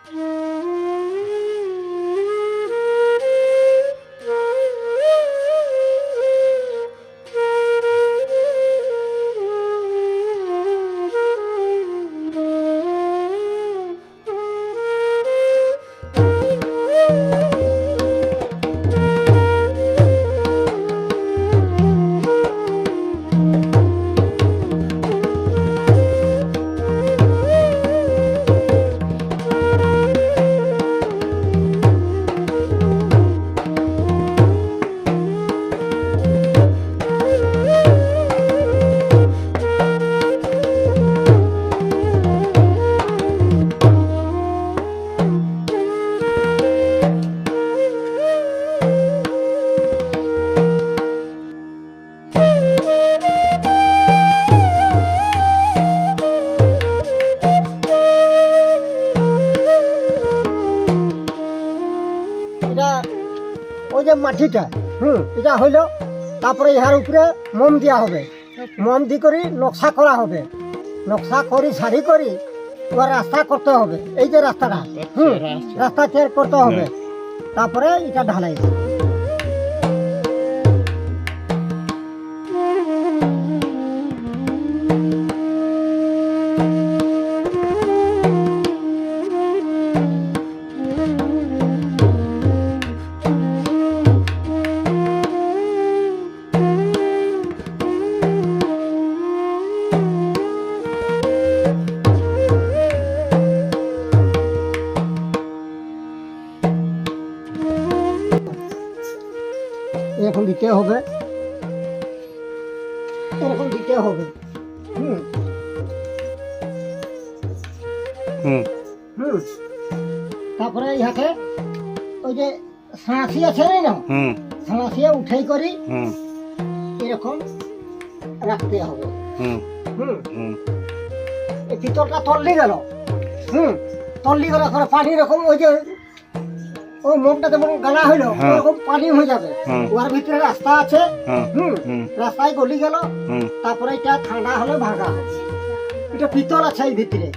ওই যে মাটিটা এটা হইল, তারপরে ইহার উপরে মোম দেওয়া হবে, মোম দিয়ে করে নকশা করা হবে, নকশা করি শাড়ি করি ওর রাস্তা করতে হবে, এই যে রাস্তাটা রাস্তা তৈরি করতে হবে, তারপরে এটা ঢালাই। এরকম দিতে হবে, এরকম দিতে হবে। তারপরে ইহাকে ওই যে সাঁড়াশি আছে না, সাঁড়াশিয়া উঠাই করি এরকম রাখতে হবে। এই ভিতরটা তল্লি গেল, তল্লি গেল, পানি রকম ওই যে ওই মোমটা যেমন গালা হইলো ওরকম পানি হয়ে যাবে। ওর ভিতরে রাস্তা আছে, রাস্তায় গলি গেল, তারপরে এটা ঠান্ডা হলে ভাঙা হবে। এটা পিতল আছে এই ভিতরে।